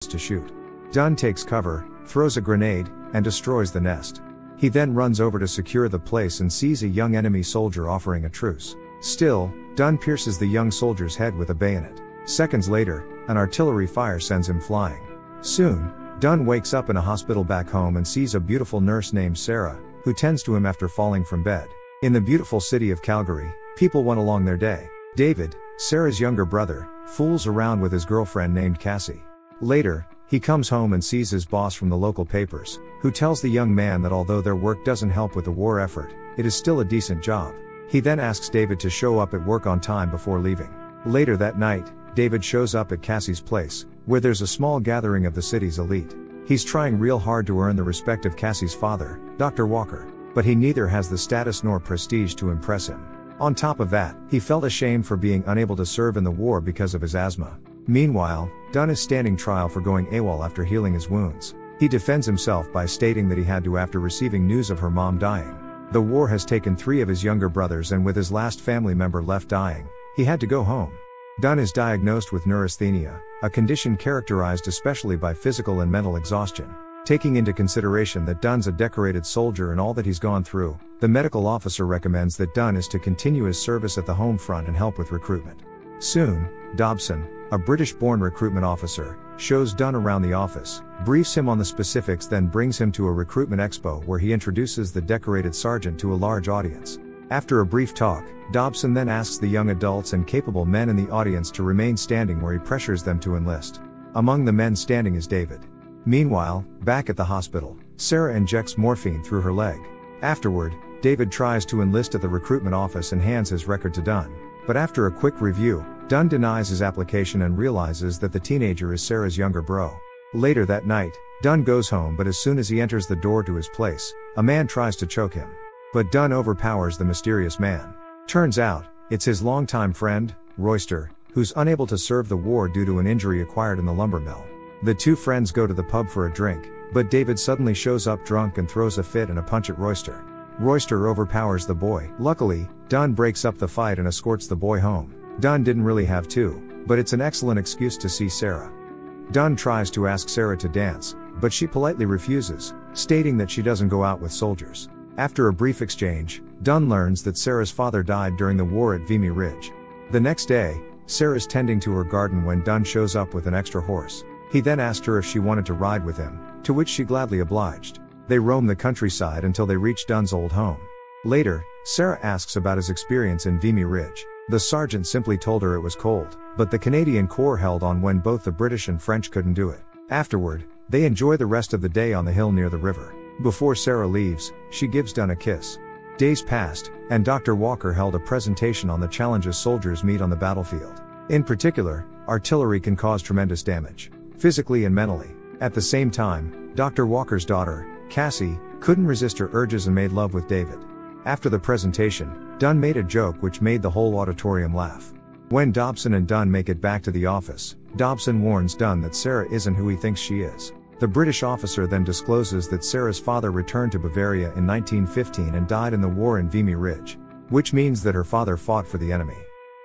to shoot. Dunn takes cover, throws a grenade, and destroys the nest. He then runs over to secure the place and sees a young enemy soldier offering a truce. Still, Dunn pierces the young soldier's head with a bayonet. Seconds later, an artillery fire sends him flying. Soon, Dunn wakes up in a hospital back home and sees a beautiful nurse named Sarah, who tends to him after falling from bed. In the beautiful city of Calgary, people went along their day. David, Sarah's younger brother, fools around with his girlfriend named Cassie. Later, he comes home and sees his boss from the local papers, who tells the young man that although their work doesn't help with the war effort, it is still a decent job. He then asks David to show up at work on time before leaving. Later that night, David shows up at Cassie's place, where there's a small gathering of the city's elite. He's trying real hard to earn the respect of Cassie's father, Dr. Walker, but he neither has the status nor prestige to impress him. On top of that, he felt ashamed for being unable to serve in the war because of his asthma. Meanwhile, Dunn is standing trial for going AWOL after healing his wounds. He defends himself by stating that he had to after receiving news of her mom dying. The war has taken 3 of his younger brothers, and with his last family member left dying, he had to go home. Dunn is diagnosed with neurasthenia, a condition characterized especially by physical and mental exhaustion. Taking into consideration that Dunn's a decorated soldier and all that he's gone through, the medical officer recommends that Dunn is to continue his service at the home front and help with recruitment. Soon, Dobson, a British-born recruitment officer, shows Dunn around the office, briefs him on the specifics, then brings him to a recruitment expo where he introduces the decorated sergeant to a large audience. After a brief talk, Dobson then asks the young adults and capable men in the audience to remain standing, where he pressures them to enlist. Among the men standing is David. Meanwhile, back at the hospital, Sarah injects morphine through her leg. Afterward, David tries to enlist at the recruitment office and hands his record to Dunn. But after a quick review, Dunn denies his application and realizes that the teenager is Sarah's younger bro. Later that night, Dunn goes home, but as soon as he enters the door to his place, a man tries to choke him. But Dunn overpowers the mysterious man. Turns out, it's his longtime friend, Royster, who's unable to serve the war due to an injury acquired in the lumber mill. The two friends go to the pub for a drink, but David suddenly shows up drunk and throws a fit and a punch at Royster. Royster overpowers the boy. Luckily, Dunn breaks up the fight and escorts the boy home. Dunn didn't really have to, but it's an excellent excuse to see Sarah. Dunn tries to ask Sarah to dance, but she politely refuses, stating that she doesn't go out with soldiers. After a brief exchange, Dunn learns that Sarah's father died during the war at Vimy Ridge. The next day, Sarah's tending to her garden when Dunn shows up with an extra horse. He then asked her if she wanted to ride with him, to which she gladly obliged. They roam the countryside until they reach Dunn's old home. Later, Sarah asks about his experience in Vimy Ridge. The sergeant simply told her it was cold, but the Canadian Corps held on when both the British and French couldn't do it. Afterward, they enjoy the rest of the day on the hill near the river. Before Sarah leaves, she gives Dunn a kiss. Days passed, and Dr. Walker held a presentation on the challenges soldiers meet on the battlefield. In particular, artillery can cause tremendous damage, physically and mentally. At the same time, Dr. Walker's daughter, Cassie, couldn't resist her urges and made love with David. After the presentation, Dunn made a joke which made the whole auditorium laugh. When Dobson and Dunn make it back to the office, Dobson warns Dunn that Sarah isn't who he thinks she is. The British officer then discloses that Sarah's father returned to Bavaria in 1915 and died in the war in Vimy Ridge, which means that her father fought for the enemy.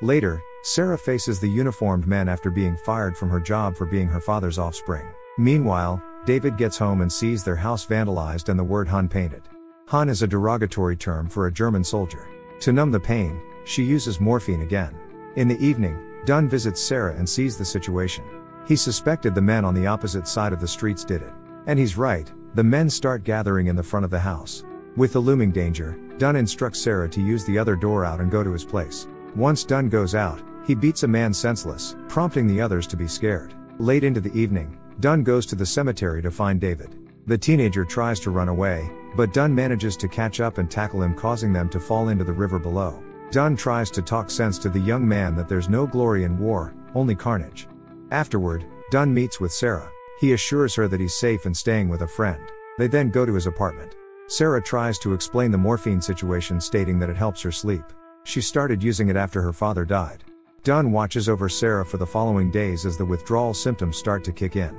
Later, Sarah faces the uniformed men after being fired from her job for being her father's offspring. Meanwhile, David gets home and sees their house vandalized and the word Hun painted. Hun is a derogatory term for a German soldier. To numb the pain, she uses morphine again. In the evening, Dunn visits Sarah and sees the situation. He suspected the men on the opposite side of the streets did it. And he's right, the men start gathering in the front of the house. With the looming danger, Dunn instructs Sarah to use the other door out and go to his place. Once Dunn goes out, he beats a man senseless, prompting the others to be scared. Late into the evening, Dunn goes to the cemetery to find David. The teenager tries to run away, but Dunn manages to catch up and tackle him, causing them to fall into the river below. Dunn tries to talk sense to the young man that there's no glory in war, only carnage. Afterward, Dunn meets with Sarah. He assures her that he's safe and staying with a friend. They then go to his apartment. Sarah tries to explain the morphine situation, stating that it helps her sleep. She started using it after her father died. Dunn watches over Sarah for the following days as the withdrawal symptoms start to kick in.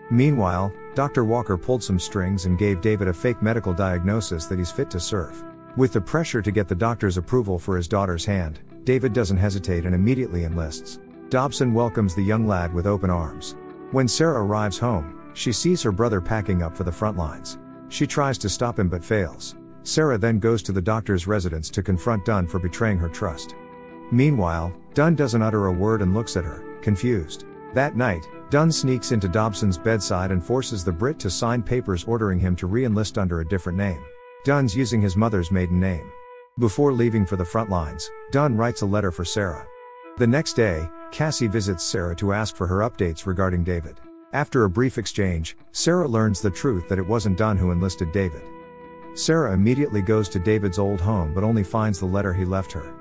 Meanwhile, Dr. Walker pulled some strings and gave David a fake medical diagnosis that he's fit to serve. With the pressure to get the doctor's approval for his daughter's hand, David doesn't hesitate and immediately enlists. Dobson welcomes the young lad with open arms. When Sarah arrives home, she sees her brother packing up for the front lines. She tries to stop him but fails. Sarah then goes to the doctor's residence to confront Dunn for betraying her trust. Meanwhile, Dunn doesn't utter a word and looks at her, confused. That night, Dunn sneaks into Dobson's bedside and forces the Brit to sign papers ordering him to re-enlist under a different name. Dunn's using his mother's maiden name. Before leaving for the front lines, Dunn writes a letter for Sarah. The next day, Cassie visits Sarah to ask for her updates regarding David. After a brief exchange, Sarah learns the truth that it wasn't Dunn who enlisted David. Sarah immediately goes to David's old home but only finds the letter he left her.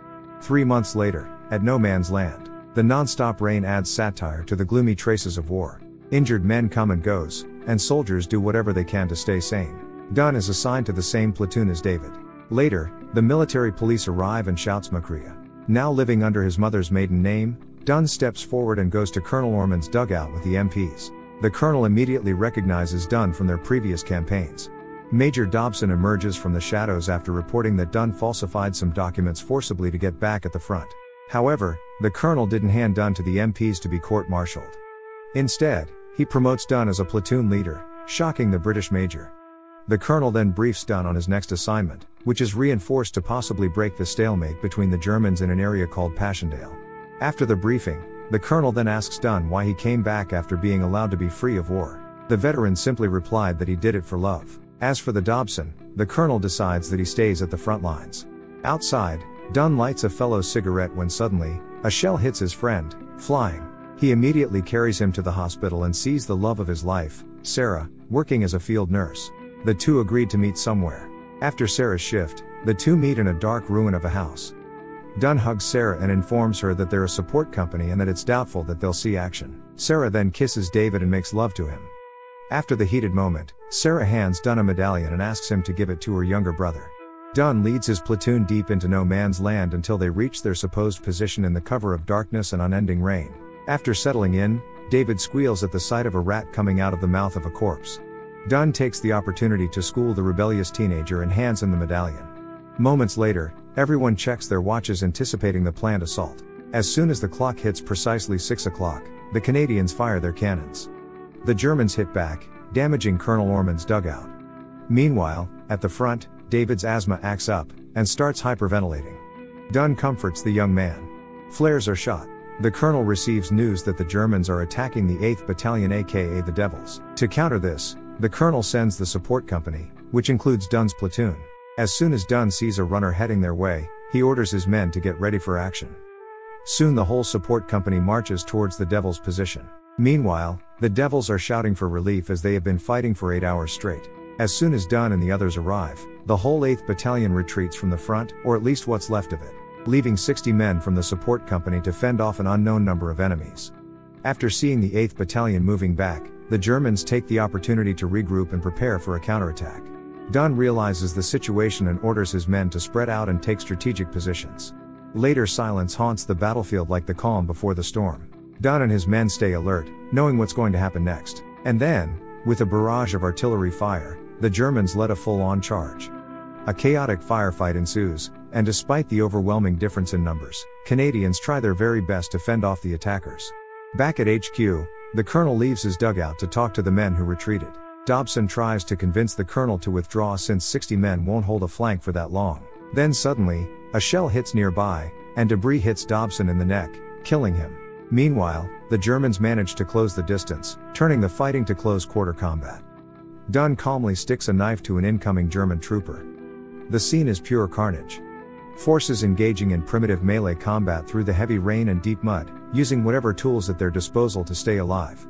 3 months later, at No Man's Land, the non-stop rain adds satire to the gloomy traces of war. Injured men come and goes, and soldiers do whatever they can to stay sane. Dunn is assigned to the same platoon as David. Later, the military police arrive and shouts Makria. Now living under his mother's maiden name, Dunn steps forward and goes to Colonel Ormond's dugout with the MPs. The colonel immediately recognizes Dunn from their previous campaigns. Major Dobson emerges from the shadows after reporting that Dunn falsified some documents forcibly to get back at the front. However, the colonel didn't hand Dunn to the MPs to be court-martialed. Instead, he promotes Dunn as a platoon leader, shocking the British major. The colonel then briefs Dunn on his next assignment, which is reinforced to possibly break the stalemate between the Germans in an area called Passchendaele. After the briefing, the colonel then asks Dunn why he came back after being allowed to be free of war. The veteran simply replied that he did it for love. As for the Dobson, the colonel decides that he stays at the front lines. Outside, Dunn lights a fellow's cigarette when suddenly, a shell hits his friend, flying. He immediately carries him to the hospital and sees the love of his life, Sarah, working as a field nurse. The two agreed to meet somewhere. After Sarah's shift, the two meet in a dark ruin of a house. Dunn hugs Sarah and informs her that they're a support company and that it's doubtful that they'll see action. Sarah then kisses David and makes love to him. After the heated moment, Sarah hands Dunn a medallion and asks him to give it to her younger brother. Dunn leads his platoon deep into No Man's Land until they reach their supposed position in the cover of darkness and unending rain. After settling in, David squeals at the sight of a rat coming out of the mouth of a corpse. Dunn takes the opportunity to school the rebellious teenager and hands him the medallion. Moments later, everyone checks their watches anticipating the planned assault. As soon as the clock hits precisely 6 o'clock, the Canadians fire their cannons. The Germans hit back, damaging Colonel Ormond's dugout. Meanwhile, at the front, David's asthma acts up, and starts hyperventilating. Dunn comforts the young man. Flares are shot. The colonel receives news that the Germans are attacking the 8th Battalion aka the Devils. To counter this, the colonel sends the support company, which includes Dunn's platoon. As soon as Dunn sees a runner heading their way, he orders his men to get ready for action. Soon the whole support company marches towards the Devils' position. Meanwhile, the Devils are shouting for relief as they have been fighting for 8 hours straight. As soon as Dunn and the others arrive, the whole 8th Battalion retreats from the front, or at least what's left of it, leaving 60 men from the support company to fend off an unknown number of enemies. After seeing the 8th Battalion moving back, the Germans take the opportunity to regroup and prepare for a counterattack. Dunn realizes the situation and orders his men to spread out and take strategic positions. Later silence haunts the battlefield like the calm before the storm. Dunn and his men stay alert, knowing what's going to happen next. And then, with a barrage of artillery fire, the Germans led a full-on charge. A chaotic firefight ensues, and despite the overwhelming difference in numbers, Canadians try their very best to fend off the attackers. Back at HQ, the colonel leaves his dugout to talk to the men who retreated. Dobson tries to convince the colonel to withdraw since 60 men won't hold a flank for that long. Then suddenly, a shell hits nearby, and debris hits Dobson in the neck, killing him. Meanwhile, the Germans manage to close the distance, turning the fighting to close-quarter combat. Dunn calmly sticks a knife to an incoming German trooper. The scene is pure carnage. Forces engaging in primitive melee combat through the heavy rain and deep mud, using whatever tools at their disposal to stay alive.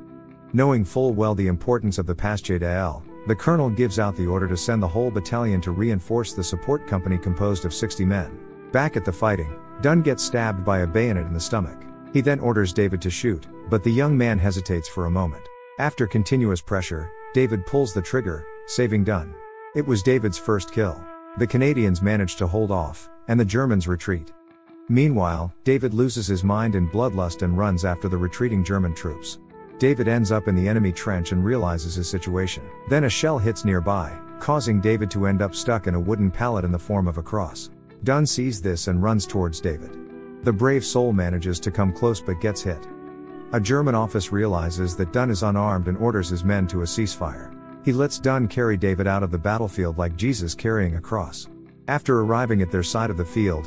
Knowing full well the importance of the Passchendaele, the colonel gives out the order to send the whole battalion to reinforce the support company composed of 60 men. Back at the fighting, Dunn gets stabbed by a bayonet in the stomach. He then orders David to shoot, but the young man hesitates for a moment. After continuous pressure, David pulls the trigger, saving Dunn. It was David's first kill. The Canadians manage to hold off, and the Germans retreat. Meanwhile, David loses his mind in bloodlust and runs after the retreating German troops. David ends up in the enemy trench and realizes his situation. Then a shell hits nearby, causing David to end up stuck in a wooden pallet in the form of a cross. Dunn sees this and runs towards David. The brave soul manages to come close but gets hit. A German officer realizes that Dunn is unarmed and orders his men to a ceasefire. He lets Dunn carry David out of the battlefield like Jesus carrying a cross. After arriving at their side of the field,